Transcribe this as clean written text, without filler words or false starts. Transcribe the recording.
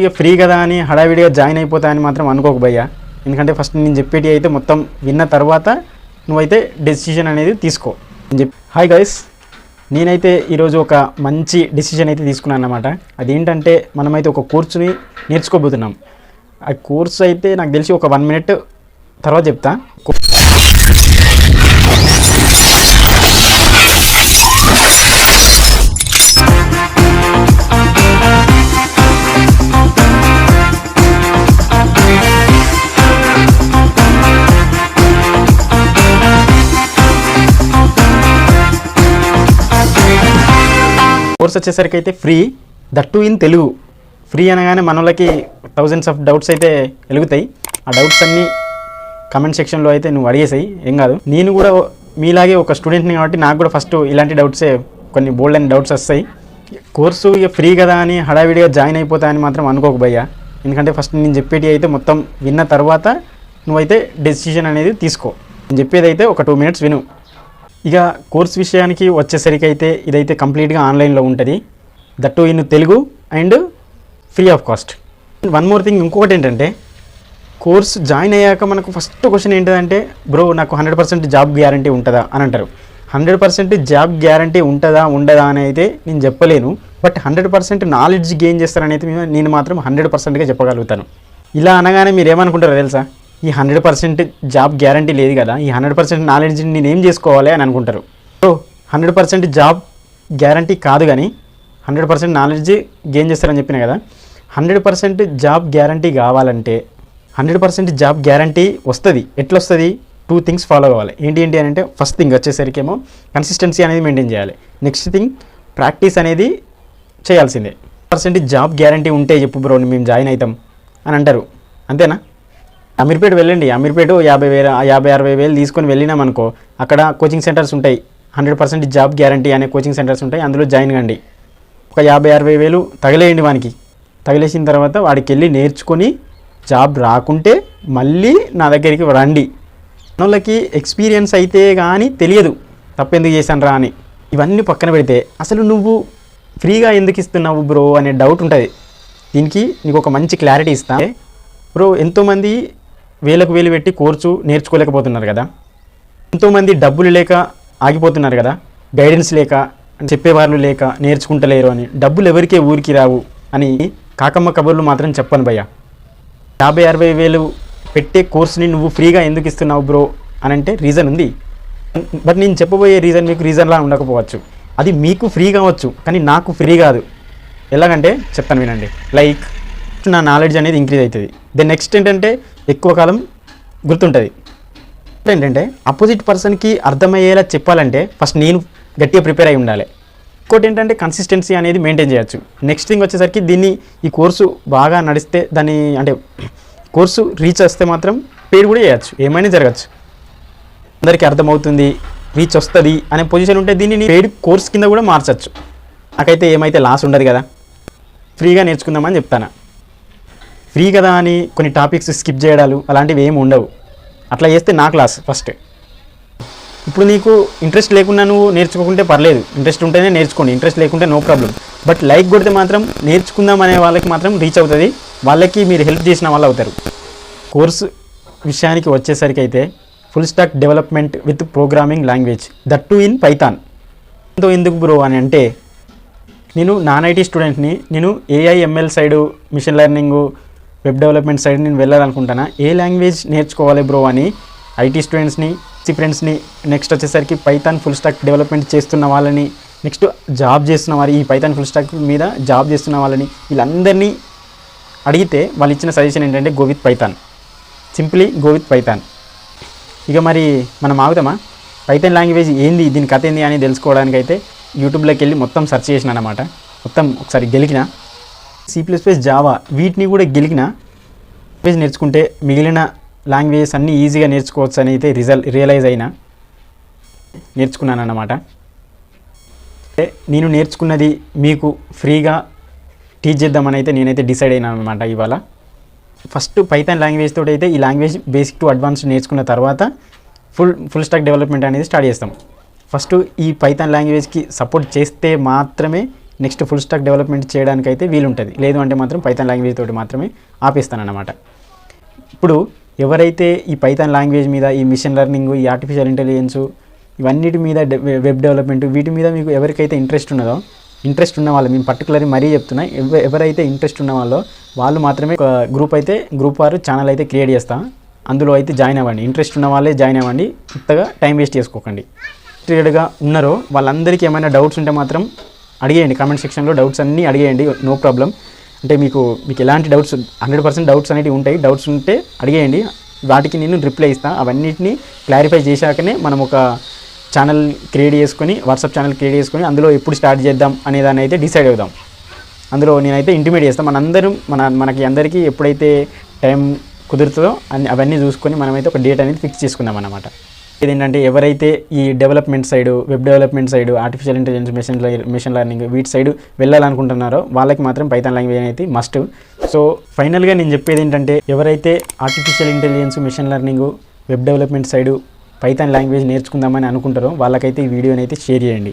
ఇక ఫ్రీ కదా అని హడావిడిగా జాయిన్ అయిపోతా అని మాత్రం అనుకోకు భయ్యా. ఎందుకంటే ఫస్ట్ నేను చెప్పేటి అయితే మొత్తం విన్న తర్వాత నువ్వైతే డెసిషన్ అనేది తీసుకో అని చెప్పి. హాయ్ గైస్, నేనైతే ఈరోజు ఒక మంచి డెసిషన్ అయితే తీసుకున్నాను అన్నమాట. అదేంటంటే మనమైతే ఒక కోర్సుని నేర్చుకోబోతున్నాం. ఆ కోర్సు అయితే నాకు తెలిసి ఒక 1 minute తర్వాత చెప్తా. కోర్స్ వచ్చేసరికి అయితే free, that too in Telugu. Free అనగానే మనోళ్ళకి థౌజండ్స్ ఆఫ్ డౌట్స్ అయితే వెలుగుతాయి. ఆ డౌట్స్ అన్నీ కమెంట్ సెక్షన్లో అయితే నువ్వు అడిగేసాయి, ఏం కాదు. నేను కూడా మీలాగే ఒక స్టూడెంట్ని కాబట్టి నాకు కూడా ఫస్ట్ ఇలాంటి డౌట్సే, కొన్ని బోల్డ్ అండ్ డౌట్స్ వస్తాయి. కోర్సు ఇక ఫ్రీ కదా అని హడావిడిగా జాయిన్ అయిపోతా అని మాత్రం అనుకోకు భయ్యా. ఎందుకంటే ఫస్ట్ నేను చెప్పేటి అయితే మొత్తం విన్న తర్వాత నువ్వైతే డెసిషన్ అనేది తీసుకో. నేను చెప్పేది అయితే ఒక 2 minutes విను. ఇక కోర్స్ విషయానికి వచ్చేసరికి అయితే ఇదైతే కంప్లీట్గా ఆన్లైన్లో ఉంటుంది, that in Telugu and free of cost. One more thing, ఇంకొకటి ఏంటంటే కోర్స్ జాయిన్ అయ్యాక మనకు ఫస్ట్ క్వశ్చన్ ఏంటంటే, బ్రో నాకు 100% జాబ్ గ్యారంటీ ఉంటుందా అని అంటారు. 100% జాబ్ గ్యారంటీ ఉంటుందా ఉండదా అని అయితే నేను చెప్పలేను, బట్ 100% నాలెడ్జ్ గెయిన్ చేస్తారనైతే నేను మాత్రం 100%గా చెప్పగలుగుతాను. ఇలా అనగానే మీరు ఏమనుకుంటారో తెలుసా, ఈ 100% జాబ్ గ్యారంటీ లేదు కదా, ఈ 100% నాలెడ్జ్ నేను ఏం చేసుకోవాలి అని అనుకుంటారు. సో 100% జాబ్ గ్యారంటీ కాదు కానీ 100% నాలెడ్జ్ గెయిన్ చేస్తారని చెప్పిన కదా. 100% జాబ్ గ్యారంటీ కావాలంటే 100% జాబ్ గ్యారంటీ వస్తుంది. ఎట్లా వస్తుంది? 2 things ఫాలో కావాలి. ఏంటి అని అంటే, ఫస్ట్ థింగ్ వచ్చేసరికి ఏమో కన్సిస్టెన్సీ అనేది మెయింటైన్ చేయాలి. నెక్స్ట్ థింగ్ ప్రాక్టీస్ అనేది చేయాల్సిందే. 100% జాబ్ గ్యారంటీ ఉంటే చెప్పు బ్రో మేము జాయిన్ అవుతాం అని అంటారు, అంతేనా? అమీర్పేట వెళ్ళండి, అమీర్పేట 50-60 వేలు తీసుకొని వెళ్ళినాం అనుకో, అక్కడ కోచింగ్ సెంటర్స్ ఉంటాయి. 100% జాబ్ గ్యారంటీ అనే కోచింగ్ సెంటర్స్ ఉంటాయి, అందులో జాయిన్ కండి. ఒక 50-60 వేలు తగిలేయండి వానికి. తగిలేసిన తర్వాత వాడికి వెళ్ళి నేర్చుకొని జాబ్ రాకుంటే మళ్ళీ నా దగ్గరికి రండి. వాళ్ళకి ఎక్స్పీరియన్స్ అయితే కానీ తెలియదు తప్పెందుకు చేశాను రా అని. ఇవన్నీ పక్కన పెడితే అసలు నువ్వు ఫ్రీగా ఎందుకు ఇస్తున్నావు బ్రో అనే డౌట్ ఉంటుంది. దీనికి నీకు ఒక మంచి క్లారిటీ ఇస్తా బ్రో. ఎంతోమంది వేలకు వేలు పెట్టి కోర్సు నేర్చుకోలేకపోతున్నారు కదా, ఎంతోమంది డబ్బులు లేక ఆగిపోతున్నారు కదా, గైడెన్స్ లేక, చెప్పేవాళ్ళు లేక నేర్చుకుంటలేరు అని. డబ్బులు ఎవరికే ఊరికి రావు అని కాకమ్మ కబుర్లు మాత్రం చెప్పను భయ్య. 50-60 వేలు పెట్టే కోర్సుని నువ్వు ఫ్రీగా ఎందుకు ఇస్తున్నావు బ్రో అని అంటే రీజన్ ఉంది. బట్ నేను చెప్పబోయే రీజన్ మీకు రీజన్లా ఉండకపోవచ్చు. అది మీకు ఫ్రీ కావచ్చు కానీ నాకు ఫ్రీ కాదు. ఎలాగంటే చెప్తాను వినండి. లైక్ నా నాలెడ్జ్ అనేది ఇంక్రీజ్ అవుతుంది. దెన్ నెక్స్ట్ ఏంటంటే ఎక్కువ కాలం గుర్తుంటుంది. ఏంటంటే అపోజిట్ పర్సన్కి అర్థమయ్యేలా చెప్పాలంటే ఫస్ట్ నేను గట్టిగా ప్రిపేర్ అయి ఉండాలి. ఇంకోటి ఏంటంటే కన్సిస్టెన్సీ అనేది మెయింటైన్ చేయొచ్చు. నెక్స్ట్ థింగ్ వచ్చేసరికి ఈ కోర్సు బాగా నడిస్తే, దాన్ని అంటే కోర్సు రీచ్ వస్తే మాత్రం పేరు కూడా చేయొచ్చు, ఏమైనా జరగచ్చు. అందరికీ అర్థమవుతుంది, రీచ్ వస్తుంది అనే పొజిషన్ ఉంటే దీన్ని పేడ్ కోర్స్ కింద కూడా మార్చచ్చు. నాకైతే ఏమైతే లాస్ ఉండదు కదా, ఫ్రీగా నేర్చుకుందామని చెప్తాను. ఫ్రీ కదా అని కొన్ని టాపిక్స్ స్కిప్ చేయడాలు అలాంటివి ఏమి ఉండవు. అట్లా చేస్తే నాకు లాస్ ఫస్ట్. ఇప్పుడు నీకు ఇంట్రెస్ట్ లేకుండా నువ్వు నేర్చుకోకుంటే పర్లేదు, ఇంట్రెస్ట్ ఉంటేనే నేర్చుకోండి, ఇంట్రెస్ట్ లేకుంటే నో ప్రాబ్లం. బట్ లైక్ కొడితే మాత్రం నేర్చుకుందాం అనే వాళ్ళకి మాత్రం రీచ్ అవుతుంది, వాళ్ళకి మీరు హెల్ప్ చేసిన వాళ్ళు అవుతారు. కోర్సు విషయానికి వచ్చేసరికి అయితే full stack development with programming language, that too in Python. ఎందుకు బ్రో అని అంటే, నేను నాన్ ఐటీ స్టూడెంట్ని, నేను AI/ML side, machine learning, web development side నేను వెళ్ళాలనుకుంటున్నా. ఏ లాంగ్వేజ్ నేర్చుకోవాలి బ్రో అని ఐటీ స్టూడెంట్స్ని, ఫ్రెండ్స్ని, నెక్స్ట్ వచ్చేసరికి పైథాన్ ఫుల్ స్టాక్ డెవలప్మెంట్ చేస్తున్న వాళ్ళని, నెక్స్ట్ జాబ్ చేస్తున్న వారి ఈ పైథాన్ ఫుల్ స్టాక్ మీద జాబ్ చేస్తున్న వాళ్ళని, వీళ్ళందరినీ అడిగితే వాళ్ళు ఇచ్చిన సజెషన్ ఏంటంటే go with Python, simply go with Python. ఇక మరి మనం ఆగుతామా? పైథాన్ లాంగ్వేజ్ ఏంది, దీని కథ ఏంది అని తెలుసుకోవడానికి అయితే యూట్యూబ్లోకి వెళ్ళి మొత్తం సెర్చ్ చేసిన అనమాట. మొత్తం ఒకసారి గెలికిన C++, జావా వీటిని కూడా గెలికిన. లాంగ్వేజ్ నేర్చుకుంటే మిగిలిన లాంగ్వేజెస్ అన్నీ ఈజీగా నేర్చుకోవచ్చు అని అయితే రియలైజ్ అయినా నేర్చుకున్నాను అన్నమాట. నేను నేర్చుకున్నది మీకు ఫ్రీగా టీచ్ చేద్దామని అయితే నేనైతే డిసైడ్ అయినాను అనమాట ఇవాళ. ఫస్ట్ పైథాన్ లాంగ్వేజ్ తోటి అయితే ఈ లాంగ్వేజ్ బేసిక్ టు అడ్వాన్స్ నేర్చుకున్న తర్వాత ఫుల్ స్టాక్ డెవలప్మెంట్ అనేది స్టార్ట్ చేస్తాం. ఫస్ట్ ఈ పైథాన్ లాంగ్వేజ్కి సపోర్ట్ చేస్తే మాత్రమే నెక్స్ట్ ఫుల్ స్టాక్ డెవలప్మెంట్ చేయడానికైతే వీలుంటుంది. లేదు అంటే మాత్రం పైథాన్ లాంగ్వేజ్ తోటి మాత్రమే ఆపేస్తానన్నమాట. ఇప్పుడు ఎవరైతే ఈ పైథాన్ లాంగ్వేజ్ మీద, ఈ మిషన్ లెర్నింగ్, ఈ ఆర్టిఫిషియల్ ఇంటెలిజెన్స్, ఇవన్నిటి మీద, వెబ్ డెవలప్మెంట్, వీటి మీద మీకు ఎవరికైతే ఇంట్రెస్ట్ ఉన్నదో, ఇంట్రెస్ట్ ఉన్న వాళ్ళు, మేము పర్టికులర్గా మరీ చెప్తున్నా, ఎవరైతే ఇంట్రెస్ట్ ఉన్న వాళ్ళు మాత్రమే ఒక గ్రూప్ వారు ఛానల్ అయితే క్రియేట్ చేస్తాం, అందులో అయితే జాయిన్ అవ్వండి. ఇంట్రెస్ట్ ఉన్న వాళ్ళే జాయిన్ అవ్వండి, కొత్తగా టైం వేస్ట్ చేసుకోకండి. ఇంట్రెస్టెడ్గా ఉన్నారో వాళ్ళందరికీ ఏమైనా డౌట్స్ ఉంటే మాత్రం అడిగేయండి, కామెంట్ సెక్షన్లో డౌట్స్ అన్నీ అడిగేయండి, నో ప్రాబ్లం. అంటే మీకు ఎలాంటి డౌట్స్ 100% డౌట్స్ అనేవి ఉంటాయి, డౌట్స్ ఉంటే అడిగేయండి, వాటికి నేను రిప్లై ఇస్తాను. అవన్నిటిని క్లారిఫై చేశాకనే మనం ఒక ఛానల్ క్రియేట్ చేసుకొని, వాట్సాప్ ఛానల్ క్రియేట్ చేసుకొని అందులో ఎప్పుడు స్టార్ట్ చేద్దాం అనే దాన్ని అయితే డిసైడ్ అవుదాం. అందులో నేనైతే ఇంటిమేట్ చేస్తాను. మనందరం మనకి అందరికీ ఎప్పుడైతే టైం కుదురుతుందో అవన్నీ చూసుకొని మనమైతే ఒక డేట్ అనేది ఫిక్స్ చేసుకుందాం అన్నమాట. ఇదేంటంటే ఎవరైతే ఈ development side, web development side, artificial intelligence, machine learning వీటి సైడ్ వెళ్ళాలనుకుంటున్నారో వాళ్ళకి మాత్రం పైథాన్ లాంగ్వేజ్ అనేది మస్ట్. సో ఫైనల్గా నేను చెప్పేది ఏంటంటే, ఎవరైతే artificial intelligence, machine learning, web development side Python language నేర్చుకుందామని అనుకుంటారో వాళ్ళకైతే ఈ వీడియోని అయితే షేర్ చేయండి.